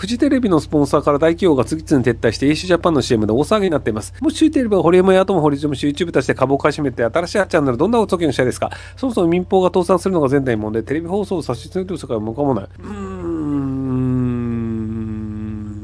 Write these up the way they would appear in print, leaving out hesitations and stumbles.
フジテレビのスポンサーから大企業が次々に撤退して AC ジャパンの CM で大騒ぎになっています。もしフジテレビがホリエモンやとも堀ちもし YouTube として株を買い占めて新しいチャンネルどんなおつきのしたいですか？そもそも民放が倒産するのが前代問題、テレビ放送を差し続ける世界は向かもない。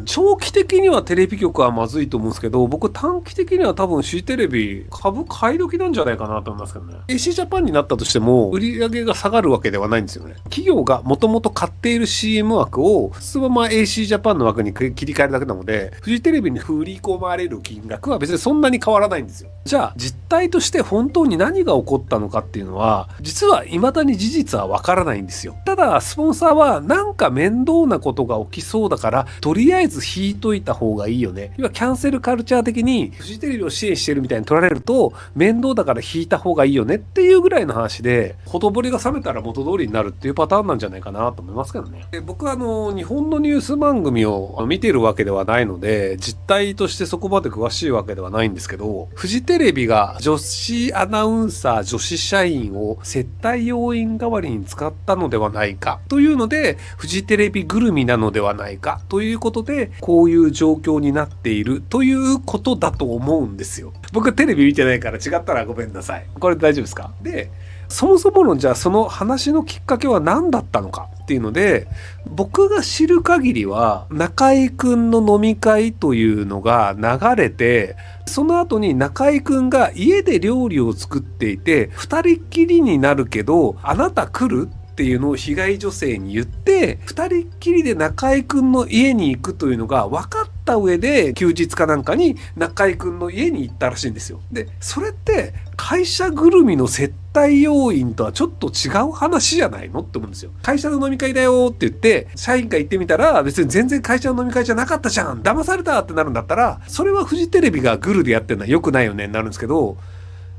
長期的にはテレビ局はまずいと思うんですけど、僕短期的には多分フジテレビ株買い時なんじゃないかなと思いますけどね。AC ジャパンになったとしても売り上げが下がるわけではないんですよね。企業がもともと買っている CM 枠をそのまま AC ジャパンの枠に切り替えるだけなので、フジテレビに振り込まれる金額は別にそんなに変わらないんですよ。じゃあ実態として本当に何が起こったのかっていうのは、実は未だに事実はわからないんですよ。ただスポンサーはなんか面倒なことが起きそうだからとりあえず引いといた方がいいよね。要はキャンセルカルチャー的にフジテレビを支援してるみたいに取られると面倒だから引いた方がいいよねっていうぐらいの話で、ほとぼりが冷めたら元通りになるっていうパターンなんじゃないかなと思いますけどね。で、僕は日本のニュース番組を見てるわけではないので実態としてそこまで詳しいわけではないんですけど、フジテレビが女子アナウンサー女子社員を接待要員代わりに使ったのではないかというので、フジテレビぐるみなのではないかということでこういう状況になっているということだと思うんですよ。僕はテレビ見てないから違ったらごめんなさい。これ大丈夫ですか？で、そもそものじゃあその話のきっかけは何だったのかっていうので、僕が知る限りは中居くんの飲み会というのが流れて、その後に中居くんが家で料理を作っていて二人っきりになるけどあなた来る？っていうのを被害女性に言って二人っきりで中居くんの家に行くというのが分かった上で休日かなんかに中居くんの家に行ったらしいんですよ。で、それって会社ぐるみの接待要員とはちょっと違う話じゃないのって思うんですよ。会社の飲み会だよって言って社員が行ってみたら別に全然会社の飲み会じゃなかったじゃん、騙されたってなるんだったら、それはフジテレビがグルでやってるのは良くないよねになるんですけど、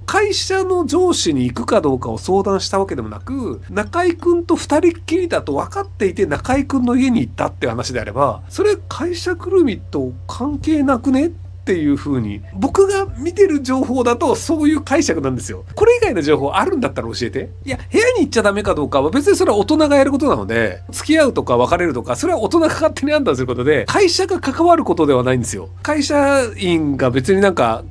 会社の上司に行くかどうかを相談したわけでもなく、中居くんと二人っきりだと分かっていて中居くんの家に行ったって話であれば、それ会社ぐるみと関係なくねっていう風に僕が見てる情報だとそういう解釈なんですよ。これ以外の情報あるんだったら教えて。いや、部屋に行っちゃダメかどうかは別にそれは大人がやることなので、付き合うとか別れるとかそれは大人が勝手に判断することで、会社が関わることではないんですよ。会社員が別になんか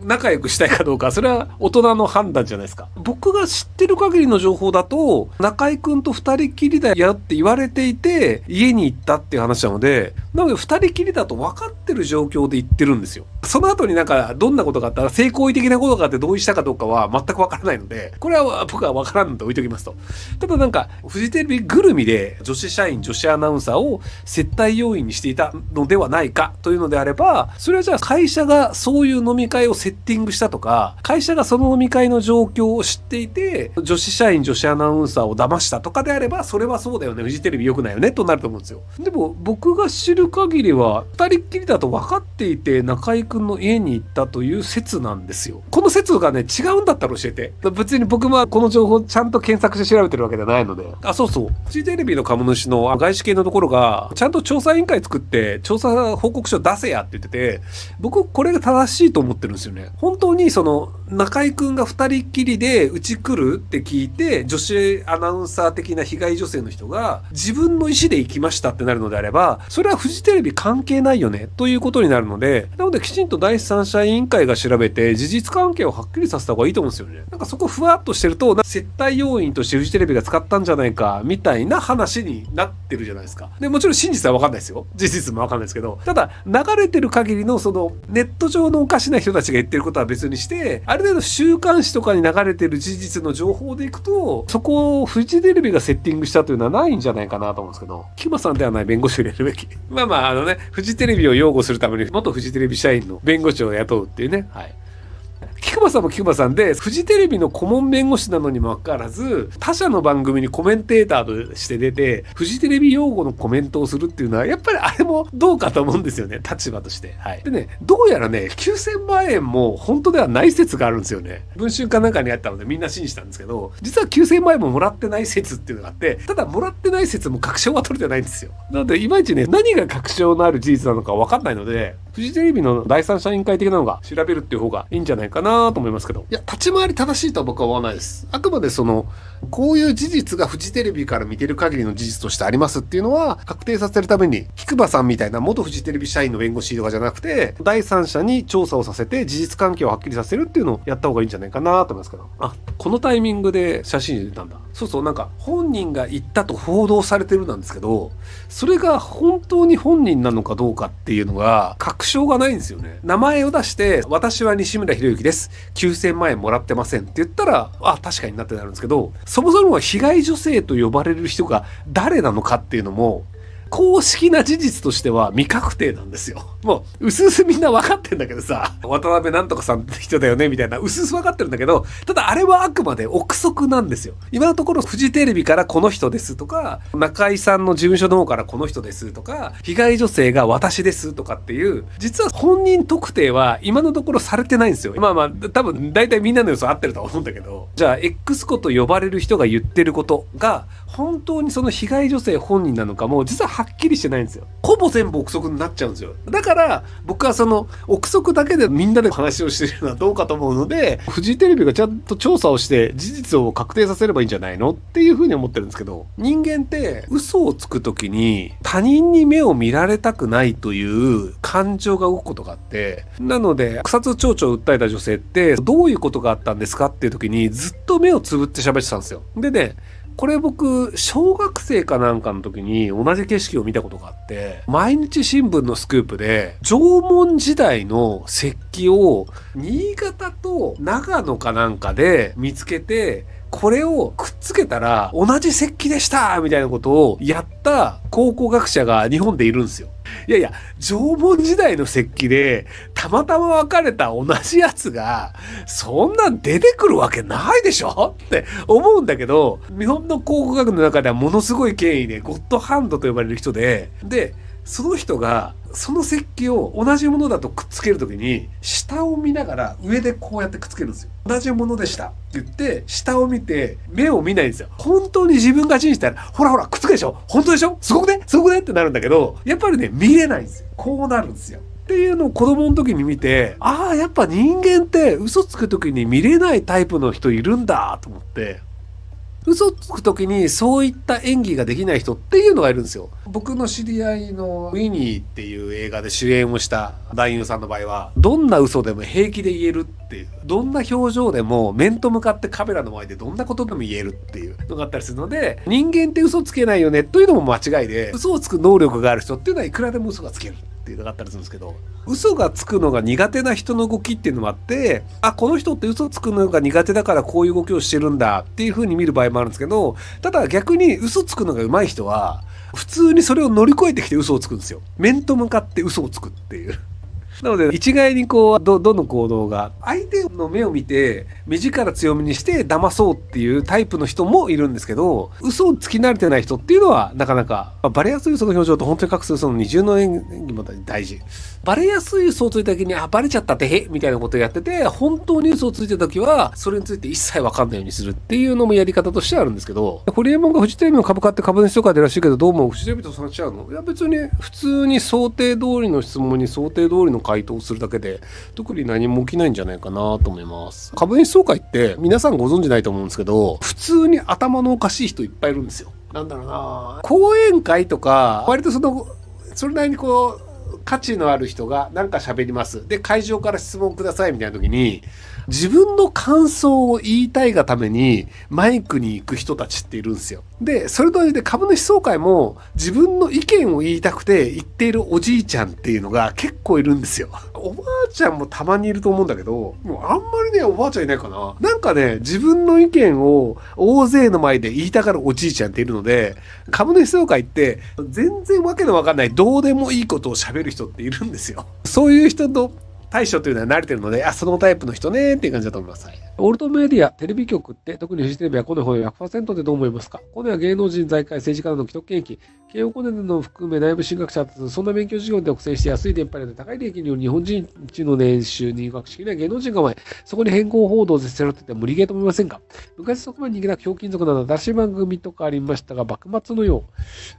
仲良くしたいかどうか、それは大人の判断じゃないですか。僕が知ってる限りの情報だと中居くんと二人きりだよって言われていて家に行ったっていう話なので、なので二人きりだと分かってる状況で言ってるんですよ。その後になんかどんなことがあったら性行為的なことがあって同意したかどうかは全く分からないので、これは僕は分からんので置いときますと。ただなんかフジテレビぐるみで女子社員女子アナウンサーを接待要員にしていたのではないかというのであれば、それはじゃあ会社がそういう飲み会をセッティングしたとか、会社がその飲み会の状況を知っていて女子社員女子アナウンサーを騙したとかであれば、それはそうだよね、フジテレビ良くないよねとなると思うんですよ。でも僕が知る限りは二人っきりだと分かっていて中居くんの家に行ったという説なんですよ。この説がね違うんだったら教えて。別に僕はこの情報ちゃんと検索して調べてるわけじゃないので。あ、そうそう、フジテレビの株主の外資系のところがちゃんと調査委員会作って調査報告書出せやって言ってて、僕これが正しいと思ってるんですよね。本当にその中居くんが二人っきりでうち来るって聞いて女子アナウンサー的な被害女性の人が自分の意思で行きましたってなるのであれば、それはフジテレビ関係ないよねということになるので、なのできちんと第三者委員会が調べて事実関係をはっきりさせた方がいいと思うんですよね。なんかそこふわっとしてると接待要員としてフジテレビが使ったんじゃないかみたいな話になってるじゃないですか。でもちろん真実は分かんないですよ。事実も分かんないですけど、ただ流れてる限りのそのネット上のおかしな人たちが言ってることは別にして、ある程度週刊誌とかに流れてる事実の情報でいくと、そこをフジテレビがセッティングしたというのはないんじゃないかなと思うんですけど、キマさんではない弁護士を入れるべき。まあフジテレビを擁護するために元フジテレビ社員の弁護士を雇うっていうね。はい。菊間さんも菊間さんでフジテレビの顧問弁護士なのにもかかわらず他社の番組にコメンテーターとして出てフジテレビ用語のコメントをするっていうのはやっぱりあれもどうかと思うんですよね、立場として。はい。でね、どうやらね9000万円も本当ではない説があるんですよね。文春かなんかにあったのでみんな信じたんですけど、実は9000万円ももらってない説っていうのがあって、ただもらってない説も確証は取れてないんですよ。なのでいまいちね何が確証のある事実なのか分かんないので、フジテレビの第三者委員会的なのが調べるっていう方がいいんじゃないかなと思いますけど。いや、立ち回り正しいとは僕は思わないです。あくまでこういう事実がフジテレビから見てる限りの事実としてありますっていうのは、確定させるために、菊場さんみたいな元フジテレビ社員の弁護士とかじゃなくて、第三者に調査をさせて事実関係をはっきりさせるっていうのをやった方がいいんじゃないかなと思いますけど。あ、このタイミングで写真入れたんだ。そうそう、なんか本人が言ったと報道されてるなんですけど、それが本当に本人なのかどうかっていうのが確証がないんですよね。名前を出して、私は西村博之です。9000万円もらってませんって言ったら、あ、確かになってなるんですけど、そもそも被害女性と呼ばれる人が誰なのかっていうのも、公式な事実としては未確定なんですよ。もう、うすうすみんな分かってんだけどさ、渡辺なんとかさんって人だよねみたいな、うすうす分かってるんだけど、ただあれはあくまで憶測なんですよ。今のところフジテレビからこの人ですとか、中井さんの事務所の方からこの人ですとか、被害女性が私ですとかっていう、実は本人特定は今のところされてないんですよ。まあまあ、多分大体みんなの予想合ってるとは思うんだけど、じゃあ X 子と呼ばれる人が言ってることが、本当にその被害女性本人なのかも、実ははっきりしてないんですよ。ほぼ全部憶測になっちゃうんですよ。だから僕は憶測だけでみんなで話をしてるのはどうかと思うので、フジテレビがちゃんと調査をして事実を確定させればいいんじゃないのっていうふうに思ってるんですけど、人間って嘘をつくときに他人に目を見られたくないという感情が動くことがあって、なので草津町長を訴えた女性ってどういうことがあったんですかっていう時にずっと目をつぶって喋ってたんですよ。でね、これ僕、小学生かなんかの時に同じ景色を見たことがあって、毎日新聞のスクープで、縄文時代の石器を新潟と長野かなんかで見つけて、これをくっつけたら同じ石器でしたみたいなことをやった考古学者が日本でいるんですよ。いやいや、縄文時代の石器でたまたま分かれた同じやつがそんなん出てくるわけないでしょって思うんだけど、日本の考古学の中ではものすごい権威でゴッドハンドと呼ばれる人で、その人がその石器を同じものだとくっつけるときに下を見ながら上でこうやってくっつけるんですよ。同じものでしたって言って下を見て目を見ないんですよ。本当に自分が信じたらほらほらくっつくでしょ、本当でしょ、すごくねすごくねってなるんだけど、やっぱりね見れないんですよ。こうなるんですよ。っていうのを子供の時に見て、ああやっぱ人間って嘘つく時に見れないタイプの人いるんだと思って、嘘つくときにそういった演技ができない人っていうのがいるんですよ。僕の知り合いのウィニーっていう映画で主演をした男優さんの場合は、どんな嘘でも平気で言えるっていう、どんな表情でも面と向かってカメラの前でどんなことでも言えるっていうのがあったりするので、人間って嘘つけないよねというのも間違いで、嘘をつく能力がある人っていうのはいくらでも嘘がつけるっていうのがあったりするんですけど、嘘がつくのが苦手な人の動きっていうのもあって、あ、この人って嘘つくのが苦手だからこういう動きをしてるんだっていう風に見る場合もあるんですけど、ただ逆に嘘つくのが上手い人は普通にそれを乗り越えてきて嘘をつくんですよ。面と向かって嘘をつくっていう。なので一概にどの行動が相手の目を見て目力強めにして騙そうっていうタイプの人もいるんですけど、嘘をつき慣れてない人っていうのはなかなか、バレやすい嘘の表情と本当に隠す嘘の二重の演技も大事。バレやすい嘘をついた時に、あ、バレちゃったってへみたいなことをやってて、本当に嘘をついた時はそれについて一切分かんないようにするっていうのもやり方としてあるんですけど、ホリエモンがフジテレビの株買って株主総会でらしいけど、どうもフジテレビと話しちゃうの？いや別に普通に想定通りの質問に想定通りの回答をするだけで特に何も起きないんじゃないかなと思います。株主総会って皆さんご存知ないと思うんですけど、普通に頭のおかしい人いっぱいいるんですよ。なんだろうな、講演会とか割とそれなりに価値のある人がなんか喋ります。で、会場から質問くださいみたいな時に、自分の感想を言いたいがためにマイクに行く人たちっているんですよ。で、それと同じで株主総会も自分の意見を言いたくて言っているおじいちゃんっていうのが結構いるんですよ。おばあちゃんもたまにいると思うんだけど、もうあんまりね、おばあちゃんいないかな。なんかね、自分の意見を大勢の前で言いたがるおじいちゃんっているので、株主総会って全然わけのわかんないどうでもいいことを喋る人っているんですよ。そういう人と対処というのは慣れてるので、あ、そのタイプの人ねっていう感じだと思います。はい。オルトメディア、テレビ局って、特にフジテレビはコネ保有 100% でどう思いますか？コネは芸能人、財界、政治家などの既得権益、慶応コネの含め内部進学者とそんな勉強授業で苦戦して安い電波量で高い利益による日本人一の年収入学式には芸能人が前、そこに変更報道で背負ってて無理ゲーと思いませんか？昔そこまで人気なくひょうきん族など新しい番組とかありましたが、幕末のよ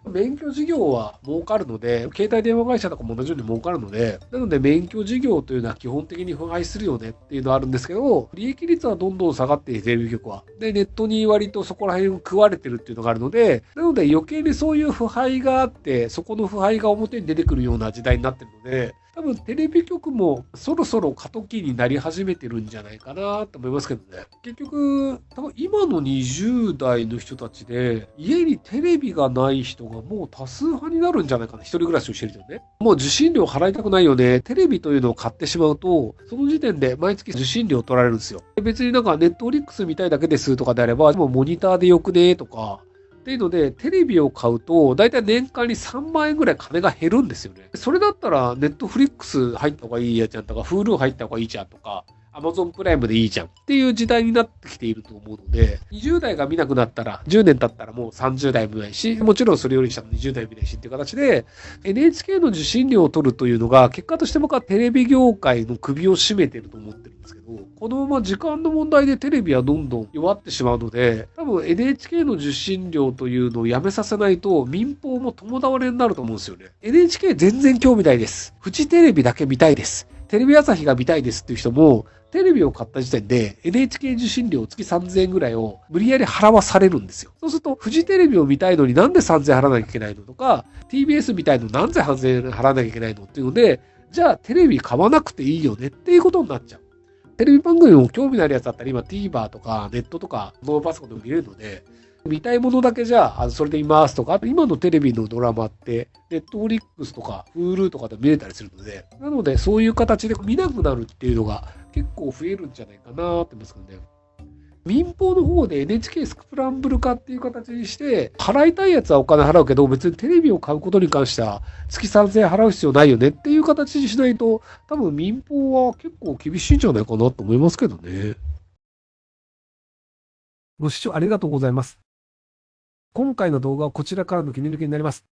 う。免許事業は儲かるので、携帯電話会社とかも同じように儲かるので、なので免許事業というのは基本的に腐敗するよねっていうのはあるんですけど、利益率はどんどん下がっているテレビ局は。で、ネットに割とそこら辺を食われてるっていうのがあるので、なので余計にそういう腐敗があって、そこの腐敗が表に出てくるような時代になってるので、多分テレビ局もそろそろ過渡期になり始めてるんじゃないかなと思いますけどね。結局、多分今の20代の人たちで、家にテレビがない人がもう多数派になるんじゃないかな。一人暮らしをしてる人ね。もう受信料払いたくないよね。テレビというのを買ってしまうと、その時点で毎月受信料取られるんですよ。別になんかネットフリックス見たいだけですとかであれば、もうモニターでよくねとか、っていうので、テレビを買うと、だいたい年間に3万円ぐらい金が減るんですよね。それだったら、ネットフリックス入った方がいいやつやんとか、Hulu 入った方がいいじゃんとか、Amazon プライムでいいじゃんっていう時代になってきていると思うので、20代が見なくなったら、10年経ったらもう30代見ないし、もちろんそれより下の20代見ないしっていう形で、NHK の受信料を取るというのが、結果として僕はテレビ業界の首を絞めてると思ってるんですけど、このまま時間の問題でテレビはどんどん弱ってしまうので、多分 NHK の受信料というのをやめさせないと民放も共倒れになると思うんですよね。NHK 全然興味ないです。フジテレビだけ見たいです。テレビ朝日が見たいですっていう人も、テレビを買った時点で NHK 受信料月3000円ぐらいを無理やり払わされるんですよ。そうすると、フジテレビを見たいのになんで3000円払わなきゃいけないのとか、TBS 見たいのになんで3000円払わなきゃいけないのっていうので、じゃあテレビ買わなくていいよねっていうことになっちゃう。テレビ番組も興味のあるやつだったら今 TVer とかネットとかノーパソコンでも見れるので、見たいものだけじゃあそれで見ますとか、あと今のテレビのドラマって、ネットフリックスとか Hulu とかで見れたりするので、なのでそういう形で見なくなるっていうのが結構増えるんじゃないかなと思いますけどね。民放の方で NHK スクランブル化っていう形にして、払いたいやつはお金払うけど、別にテレビを買うことに関しては月3000円払う必要ないよねっていう形にしないと、多分民放は結構厳しいんじゃないかなと思いますけどね。ご視聴ありがとうございます。今回の動画はこちらからの切り抜きになります。